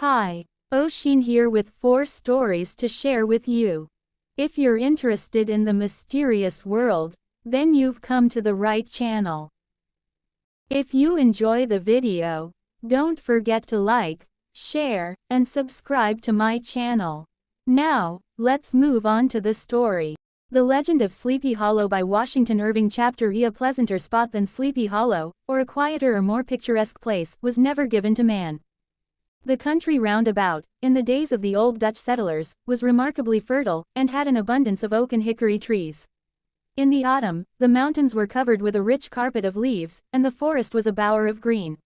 Hi, Osheen here with 4 stories to share with you. If you're interested in the mysterious world, then you've come to the right channel. If you enjoy the video, don't forget to like, share, and subscribe to my channel. Now, let's move on to the story. The Legend of Sleepy Hollow by Washington Irving. Chapter E. A pleasanter spot than Sleepy Hollow, or a quieter or more picturesque place, was never given to man. The country round about, in the days of the old Dutch settlers, was remarkably fertile, and had an abundance of oak and hickory trees. In the autumn, the mountains were covered with a rich carpet of leaves, and the forest was a bower of green.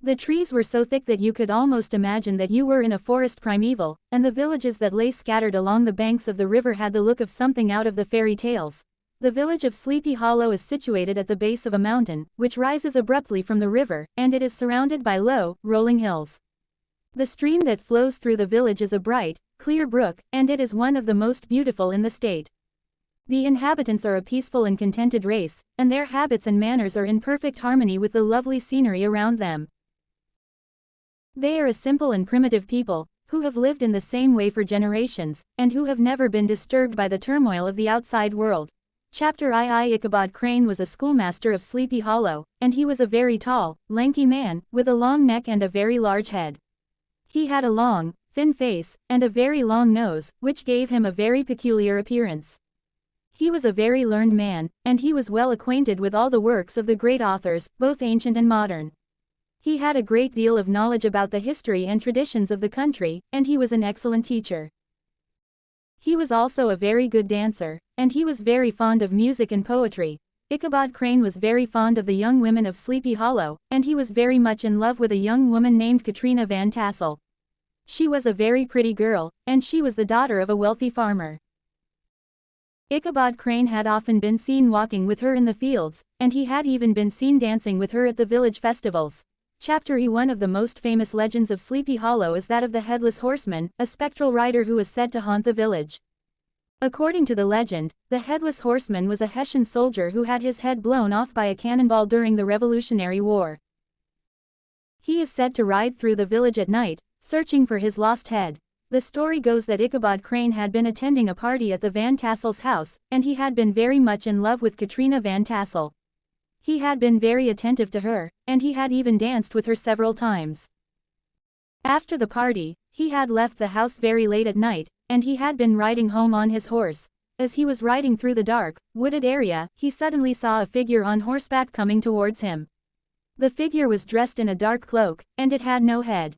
The trees were so thick that you could almost imagine that you were in a forest primeval, and the villages that lay scattered along the banks of the river had the look of something out of the fairy tales. The village of Sleepy Hollow is situated at the base of a mountain, which rises abruptly from the river, and it is surrounded by low, rolling hills. The stream that flows through the village is a bright, clear brook, and it is one of the most beautiful in the state. The inhabitants are a peaceful and contented race, and their habits and manners are in perfect harmony with the lovely scenery around them. They are a simple and primitive people, who have lived in the same way for generations, and who have never been disturbed by the turmoil of the outside world. Chapter II. Ichabod Crane was a schoolmaster of Sleepy Hollow, and he was a very tall, lanky man, with a long neck and a very large head. He had a long, thin face, and a very long nose, which gave him a very peculiar appearance. He was a very learned man, and he was well acquainted with all the works of the great authors, both ancient and modern. He had a great deal of knowledge about the history and traditions of the country, and he was an excellent teacher. He was also a very good dancer, and he was very fond of music and poetry. Ichabod Crane was very fond of the young women of Sleepy Hollow, and he was very much in love with a young woman named Katrina Van Tassel. She was a very pretty girl, and she was the daughter of a wealthy farmer. Ichabod Crane had often been seen walking with her in the fields, and he had even been seen dancing with her at the village festivals. Chapter E. One of the most famous legends of Sleepy Hollow is that of the Headless Horseman, a spectral rider who is said to haunt the village. According to the legend, the Headless Horseman was a Hessian soldier who had his head blown off by a cannonball during the Revolutionary War. He is said to ride through the village at night, searching for his lost head. The story goes that Ichabod Crane had been attending a party at the Van Tassel's house, and he had been very much in love with Katrina Van Tassel. He had been very attentive to her, and he had even danced with her several times. After the party, he had left the house very late at night, and he had been riding home on his horse. As he was riding through the dark, wooded area, he suddenly saw a figure on horseback coming towards him. The figure was dressed in a dark cloak, and it had no head.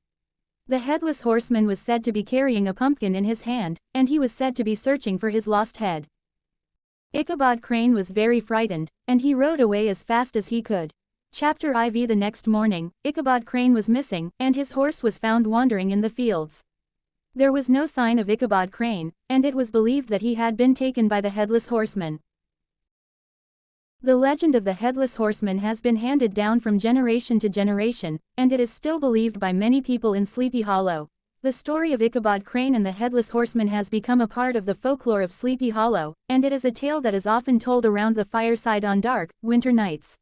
The Headless Horseman was said to be carrying a pumpkin in his hand, and he was said to be searching for his lost head. Ichabod Crane was very frightened, and he rode away as fast as he could. Chapter IV. The next morning, Ichabod Crane was missing, and his horse was found wandering in the fields. There was no sign of Ichabod Crane, and it was believed that he had been taken by the Headless Horseman. The legend of the Headless Horseman has been handed down from generation to generation, and it is still believed by many people in Sleepy Hollow. The story of Ichabod Crane and the Headless Horseman has become a part of the folklore of Sleepy Hollow, and it is a tale that is often told around the fireside on dark, winter nights.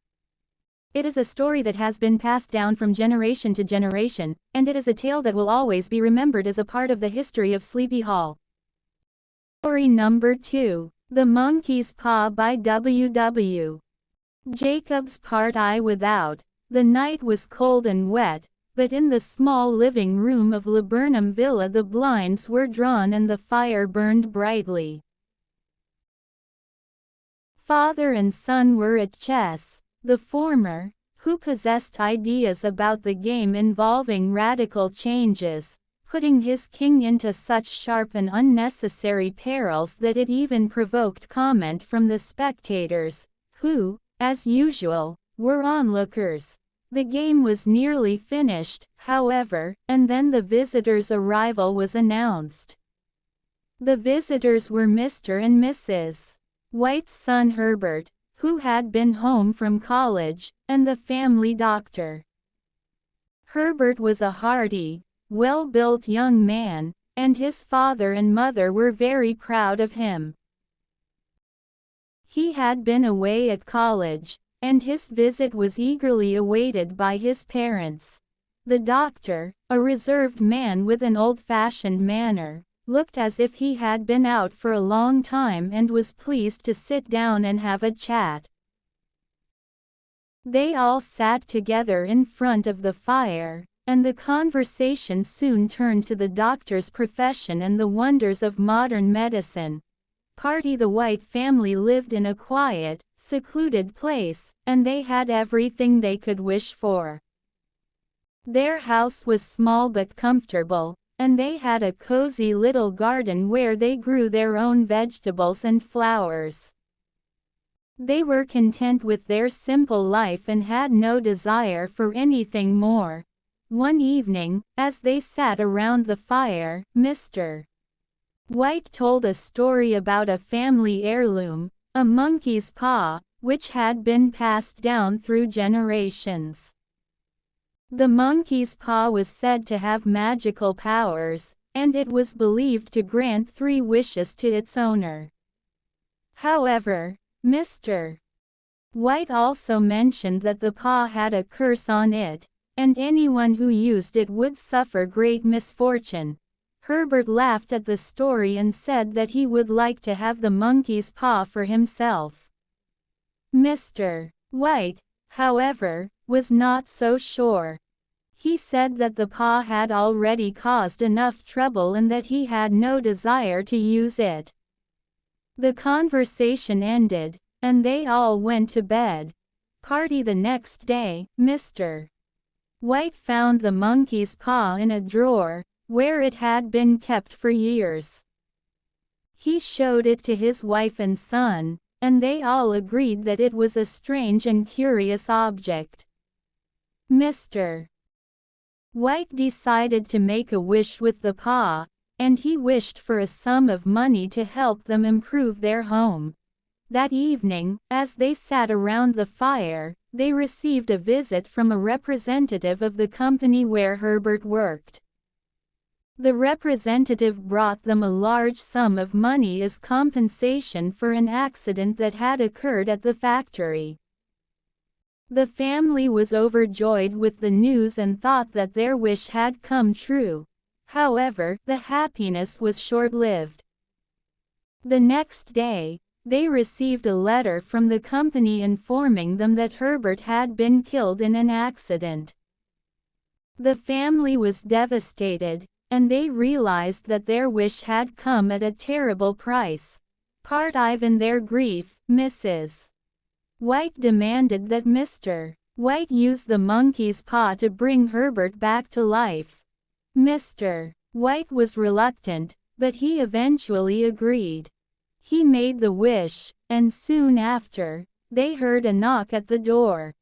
It is a story that has been passed down from generation to generation, and it is a tale that will always be remembered as a part of the history of Sleepy Hall. Story number 2. The Monkey's Paw by W.W. Jacobs. Part I. Without. The night was cold and wet, but in the small living room of Laburnum Villa the blinds were drawn and the fire burned brightly. Father and son were at chess. The former, who possessed ideas about the game involving radical changes, putting his king into such sharp and unnecessary perils that it even provoked comment from the spectators, who, as usual, were onlookers. The game was nearly finished, however, and then the visitors' arrival was announced. The visitors were Mr. and Mrs. White's son Herbert, who had been home from college, and the family doctor. Herbert was a hearty, well-built young man, and his father and mother were very proud of him. He had been away at college, and his visit was eagerly awaited by his parents. The doctor, a reserved man with an old-fashioned manner, looked as if he had been out for a long time and was pleased to sit down and have a chat. They all sat together in front of the fire, and the conversation soon turned to the doctor's profession and the wonders of modern medicine. The White family lived in a quiet, secluded place, and they had everything they could wish for. Their house was small but comfortable, and they had a cozy little garden where they grew their own vegetables and flowers. They were content with their simple life and had no desire for anything more. One evening, as they sat around the fire, Mr. White told a story about a family heirloom, a monkey's paw, which had been passed down through generations. The monkey's paw was said to have magical powers, and it was believed to grant 3 wishes to its owner. However, Mr. White also mentioned that the paw had a curse on it, and anyone who used it would suffer great misfortune. Herbert laughed at the story and said that he would like to have the monkey's paw for himself. Mr. White, however, was not so sure. He said that the paw had already caused enough trouble and that he had no desire to use it. The conversation ended, and they all went to bed. The next day, Mr. White found the monkey's paw in a drawer, where it had been kept for years. He showed it to his wife and son, and they all agreed that it was a strange and curious object. Mr. White decided to make a wish with the paw, and he wished for a sum of money to help them improve their home. That evening, as they sat around the fire, they received a visit from a representative of the company where Herbert worked. The representative brought them a large sum of money as compensation for an accident that had occurred at the factory. The family was overjoyed with the news and thought that their wish had come true. However, the happiness was short-lived. The next day, they received a letter from the company informing them that Herbert had been killed in an accident. The family was devastated, and they realized that their wish had come at a terrible price. In their grief, Mrs. White demanded that Mr. White use the monkey's paw to bring Herbert back to life. Mr. White was reluctant, but he eventually agreed. He made the wish, and soon after, they heard a knock at the door.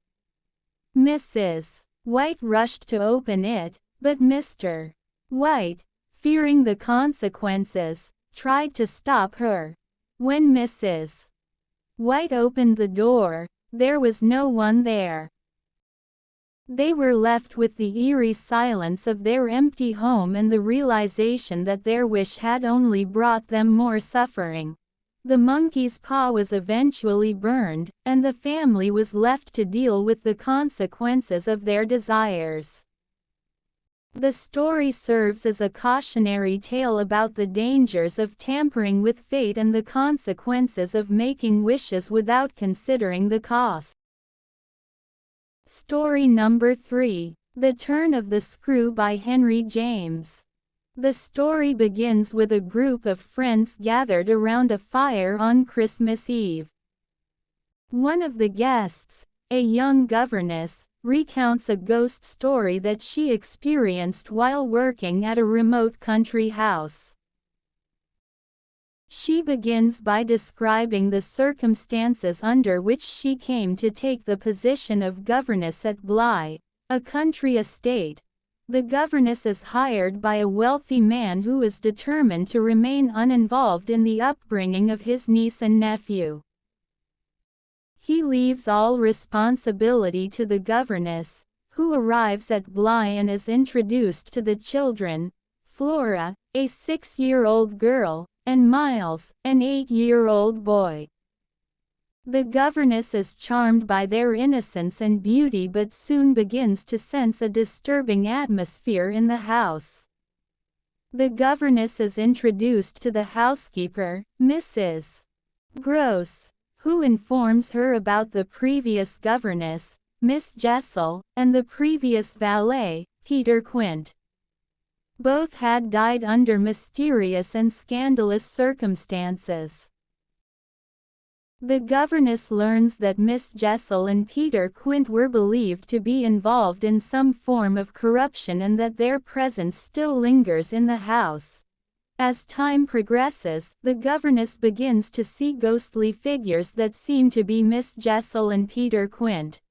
Mrs. White rushed to open it, but Mr. White, fearing the consequences, tried to stop her. When Mrs. White opened the door, there was no one there. They were left with the eerie silence of their empty home and the realization that their wish had only brought them more suffering. The monkey's paw was eventually burned, and the family was left to deal with the consequences of their desires. The story serves as a cautionary tale about the dangers of tampering with fate and the consequences of making wishes without considering the cost. Story number 3, The Turn of the Screw by Henry James. The story begins with a group of friends gathered around a fire on Christmas Eve. One of the guests, a young governess, recounts a ghost story that she experienced while working at a remote country house. She begins by describing the circumstances under which she came to take the position of governess at Bly, a country estate. The governess is hired by a wealthy man who is determined to remain uninvolved in the upbringing of his niece and nephew. He leaves all responsibility to the governess, who arrives at Bly and is introduced to the children, Flora, a 6-year-old girl, and Miles, an 8-year-old boy. The governess is charmed by their innocence and beauty but soon begins to sense a disturbing atmosphere in the house. The governess is introduced to the housekeeper, Mrs. Gross, who informs her about the previous governess, Miss Jessel, and the previous valet, Peter Quint. Both had died under mysterious and scandalous circumstances. The governess learns that Miss Jessel and Peter Quint were believed to be involved in some form of corruption and that their presence still lingers in the house. As time progresses, the governess begins to see ghostly figures that seem to be Miss Jessel and Peter Quint.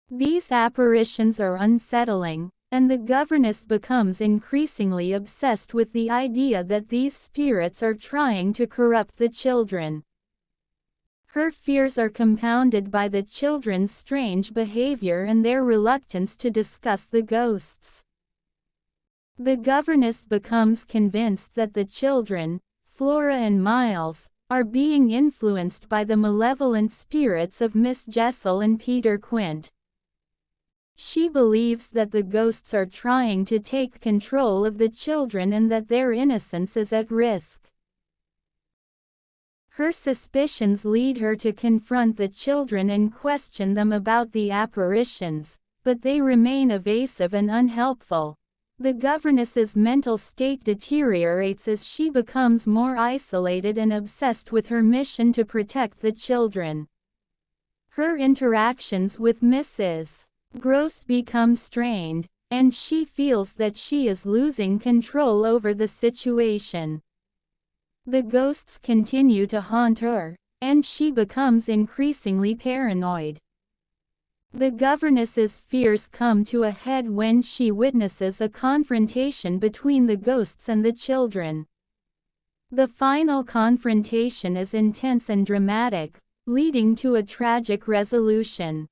These apparitions are unsettling, and the governess becomes increasingly obsessed with the idea that these spirits are trying to corrupt the children. Her fears are compounded by the children's strange behavior and their reluctance to discuss the ghosts. The governess becomes convinced that the children, Flora and Miles, are being influenced by the malevolent spirits of Miss Jessel and Peter Quint. She believes that the ghosts are trying to take control of the children and that their innocence is at risk. Her suspicions lead her to confront the children and question them about the apparitions, but they remain evasive and unhelpful. The governess's mental state deteriorates as she becomes more isolated and obsessed with her mission to protect the children. Her interactions with Mrs. Gross become strained, and she feels that she is losing control over the situation. The ghosts continue to haunt her, and she becomes increasingly paranoid. The governess's fears come to a head when she witnesses a confrontation between the ghosts and the children. The final confrontation is intense and dramatic, leading to a tragic resolution.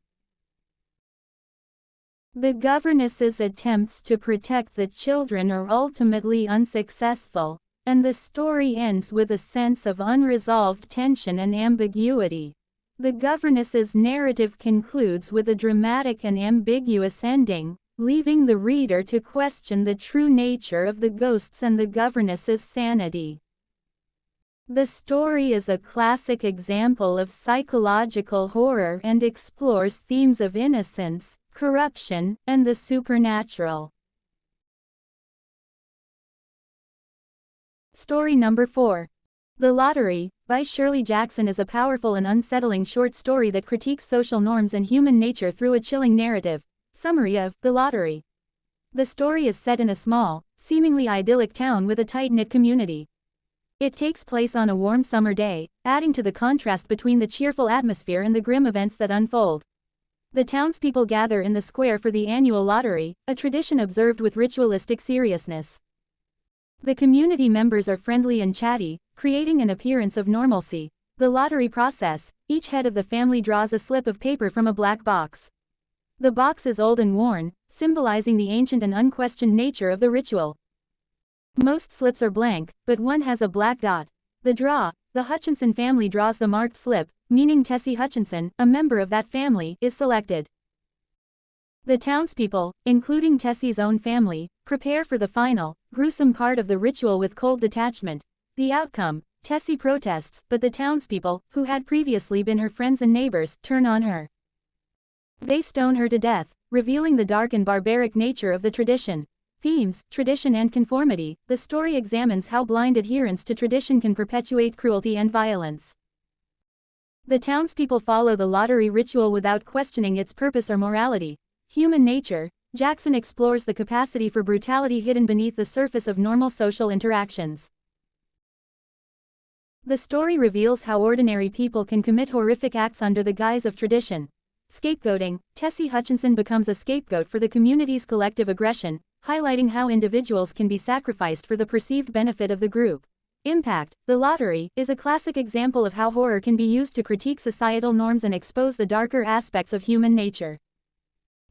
The governess's attempts to protect the children are ultimately unsuccessful, and the story ends with a sense of unresolved tension and ambiguity. The governess's narrative concludes with a dramatic and ambiguous ending, leaving the reader to question the true nature of the ghosts and the governess's sanity. The story is a classic example of psychological horror and explores themes of innocence, corruption, and the supernatural. Story number 4. The Lottery, by Shirley Jackson, is a powerful and unsettling short story that critiques social norms and human nature through a chilling narrative. Summary of The Lottery. The story is set in a small, seemingly idyllic town with a tight-knit community. It takes place on a warm summer day, adding to the contrast between the cheerful atmosphere and the grim events that unfold. The townspeople gather in the square for the annual lottery, a tradition observed with ritualistic seriousness. The community members are friendly and chatty, creating an appearance of normalcy. The lottery process: each head of the family draws a slip of paper from a black box. The box is old and worn, symbolizing the ancient and unquestioned nature of the ritual. Most slips are blank, but one has a black dot. The draw: the Hutchinson family draws the marked slip, meaning Tessie Hutchinson, a member of that family, is selected. The townspeople, including Tessie's own family, prepare for the final, gruesome part of the ritual with cold detachment. The outcome: Tessie protests, but the townspeople, who had previously been her friends and neighbors, turn on her. They stone her to death, revealing the dark and barbaric nature of the tradition. Themes: tradition and conformity. The story examines how blind adherence to tradition can perpetuate cruelty and violence. The townspeople follow the lottery ritual without questioning its purpose or morality. Human nature: Jackson explores the capacity for brutality hidden beneath the surface of normal social interactions. The story reveals how ordinary people can commit horrific acts under the guise of tradition. Scapegoating: Tessie Hutchinson becomes a scapegoat for the community's collective aggression, highlighting how individuals can be sacrificed for the perceived benefit of the group. Impact: The Lottery is a classic example of how horror can be used to critique societal norms and expose the darker aspects of human nature.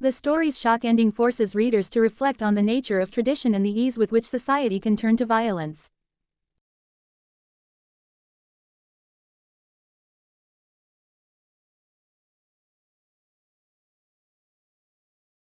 The story's shock ending forces readers to reflect on the nature of tradition and the ease with which society can turn to violence.